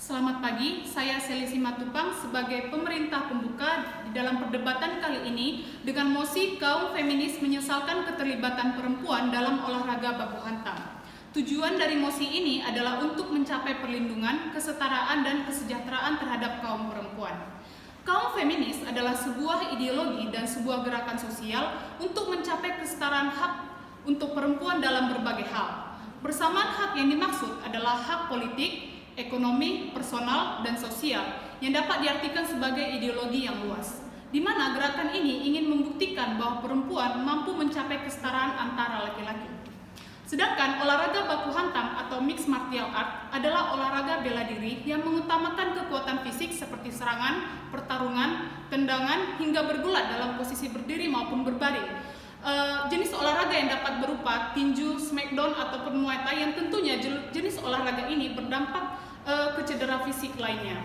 Selamat pagi, saya Seli Simatupang sebagai pemerintah pembuka di dalam perdebatan kali ini dengan mosi kaum feminis menyesalkan keterlibatan perempuan dalam olahraga baku hantam. Tujuan dari mosi ini adalah untuk mencapai perlindungan, kesetaraan, dan kesejahteraan terhadap kaum perempuan. Kaum feminis adalah sebuah ideologi dan sebuah gerakan sosial untuk mencapai kesetaraan hak untuk perempuan dalam berbagai hal. Bersamaan hak yang dimaksud adalah hak politik, ekonomi, personal, dan sosial yang dapat diartikan sebagai ideologi yang luas, di mana gerakan ini ingin membuktikan bahwa perempuan mampu mencapai kesetaraan antara laki-laki. Sedangkan olahraga baku hantam atau mixed martial art adalah olahraga bela diri yang mengutamakan kekuatan fisik seperti serangan, pertarungan, tendangan, hingga bergulat dalam posisi berdiri maupun berbaring. Jenis olahraga yang dapat berupa tinju, smackdown, ataupun muay thai yang tentunya jenis olahraga ini berdampak ke cedera fisik lainnya.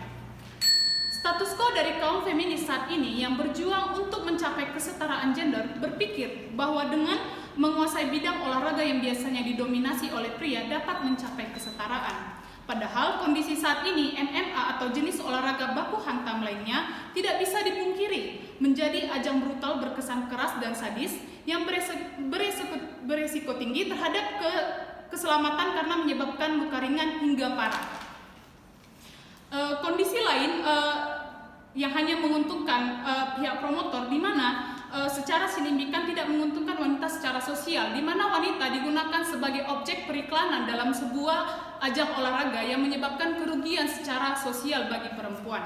Status quo dari kaum feminis saat ini yang berjuang untuk mencapai kesetaraan gender berpikir bahwa dengan menguasai bidang olahraga yang biasanya didominasi oleh pria dapat mencapai kesetaraan. Padahal kondisi saat ini MMA atau jenis olahraga baku hantam lainnya tidak bisa dipungkiri menjadi ajang brutal berkesan keras dan sadis yang beresiko tinggi terhadap keselamatan karena menyebabkan luka ringan hingga parah. Kondisi lain yang hanya menguntungkan pihak promotor, di mana secara signifikan tidak menguntungkan wanita secara sosial, di mana wanita digunakan sebagai objek periklanan dalam sebuah ajang olahraga yang menyebabkan kerugian secara sosial bagi perempuan.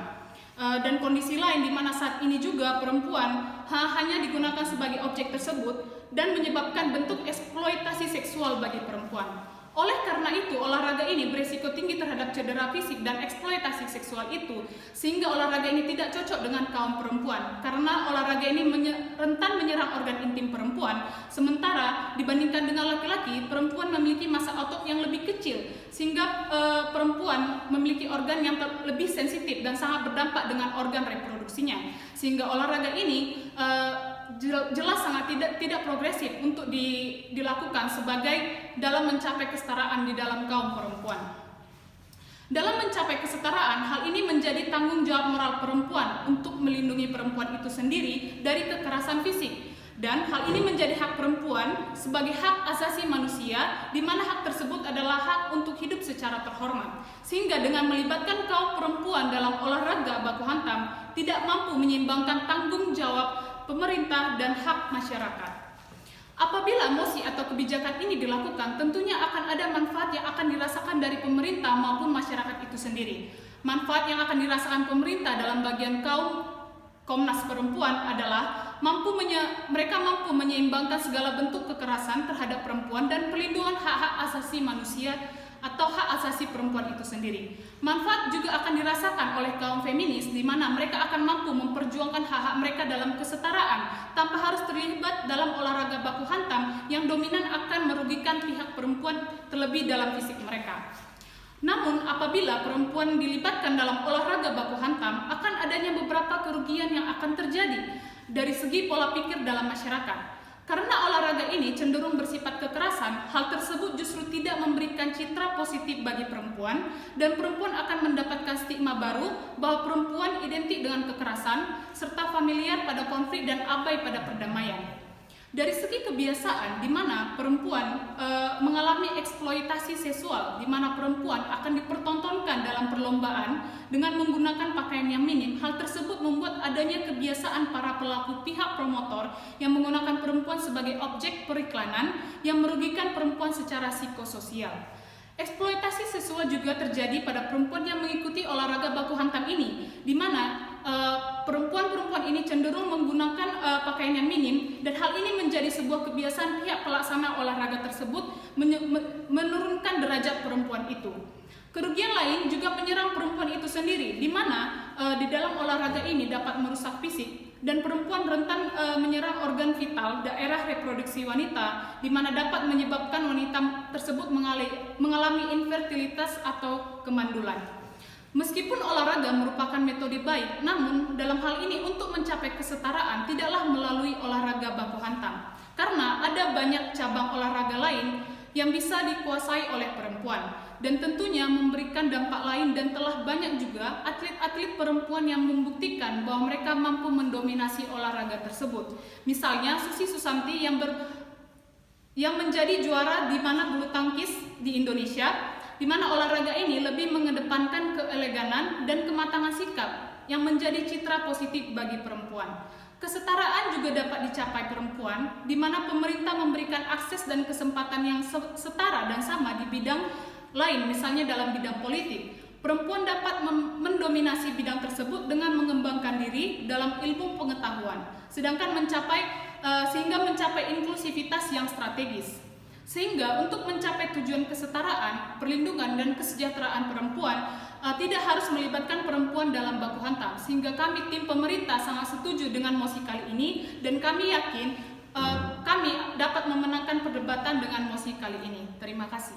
Dan kondisi lain di mana saat ini juga perempuan hanya digunakan sebagai objek tersebut dan menyebabkan bentuk eksploitasi seksual bagi perempuan. Oleh karena itu, olahraga ini berisiko tinggi terhadap cedera fisik dan eksploitasi seksual itu, sehingga olahraga ini tidak cocok dengan kaum perempuan, karena olahraga ini rentan menyerang organ intim perempuan, sementara dibandingkan dengan laki-laki, perempuan memiliki massa otot yang lebih kecil, sehingga perempuan memiliki organ yang lebih sensitif dan sangat berdampak dengan organ reproduksinya, sehingga olahraga ini jelas sangat tidak progresif untuk dilakukan sebagai dalam mencapai kesetaraan di dalam kaum perempuan. Dalam mencapai kesetaraan, hal ini menjadi tanggung jawab moral perempuan untuk melindungi perempuan itu sendiri dari kekerasan fisik, dan hal ini menjadi hak perempuan sebagai hak asasi manusia, di mana hak tersebut adalah hak untuk hidup secara terhormat, sehingga dengan melibatkan kaum perempuan dalam olahraga baku hantam tidak mampu menyeimbangkan tanggung jawab pemerintah dan hak masyarakat. Apabila mosi atau kebijakan ini dilakukan, tentunya akan ada manfaat yang akan dirasakan dari pemerintah maupun masyarakat itu sendiri. Manfaat yang akan dirasakan pemerintah dalam bagian Komnas Perempuan adalah mereka mampu menyeimbangkan segala bentuk kekerasan terhadap perempuan dan perlindungan hak-hak asasi manusia atau hak asasi perempuan itu sendiri. Manfaat juga akan dirasakan oleh kaum feminis, di mana mereka akan mampu memperjuangkan hak-hak mereka dalam kesetaraan tanpa harus terlibat dalam olahraga baku hantam yang dominan akan merugikan pihak perempuan terlebih dalam fisik mereka. Namun apabila perempuan dilibatkan dalam olahraga baku hantam, akan adanya beberapa kerugian yang akan terjadi dari segi pola pikir dalam masyarakat. Karena olahraga ini cenderung bersifat kekerasan, hal tersebut justru tidak memberikan citra positif bagi perempuan, dan perempuan akan mendapatkan stigma baru bahwa perempuan identik dengan kekerasan, serta familiar pada konflik dan abai pada perdamaian. Dari segi kebiasaan, di mana perempuan mengalami eksploitasi seksual, di mana perempuan akan dipertontonkan dalam perlombaan dengan menggunakan pakaian yang minim, hal tersebut membuat adanya kebiasaan para pelaku pihak promotor yang menggunakan perempuan sebagai objek periklanan yang merugikan perempuan secara psikososial. Eksploitasi seksual juga terjadi pada perempuan yang mengikuti olahraga baku hantam ini, di mana perempuan-perempuan ini cenderung menggunakan pakaian yang minim, dan hal ini menjadi sebuah kebiasaan pihak pelaksana olahraga tersebut menurunkan derajat perempuan itu. Kerugian lain juga menyerang perempuan itu sendiri, di mana di dalam olahraga ini dapat merusak fisik, dan perempuan rentan menyerang organ vital daerah reproduksi wanita, di mana dapat menyebabkan wanita tersebut mengalami infertilitas atau kemandulan. Meskipun olahraga merupakan metode baik, namun dalam hal ini untuk mencapai kesetaraan tidaklah melalui olahraga baku hantam, karena ada banyak cabang olahraga lain yang bisa dikuasai oleh perempuan. dan tentunya memberikan dampak lain, dan telah banyak juga atlet-atlet perempuan yang membuktikan bahwa mereka mampu mendominasi olahraga tersebut. Misalnya Susi Susanti yang menjadi juara di mana bulu tangkis di Indonesia, di mana olahraga ini lebih mengedepankan keeleganan dan kematangan sikap yang menjadi citra positif bagi perempuan. Kesetaraan juga dapat dicapai perempuan, di mana pemerintah memberikan akses dan kesempatan yang setara dan sama di bidang lain, misalnya dalam bidang politik. Perempuan dapat mendominasi bidang tersebut dengan mengembangkan diri dalam ilmu pengetahuan, sehingga mencapai inklusivitas yang strategis. Sehingga untuk mencapai tujuan kesetaraan, perlindungan, dan kesejahteraan perempuan tidak harus melibatkan perempuan dalam baku hantam. Sehingga kami tim pemerintah sangat setuju dengan mosi kali ini, dan kami yakin kami dapat memenangkan perdebatan dengan mosi kali ini. Terima kasih.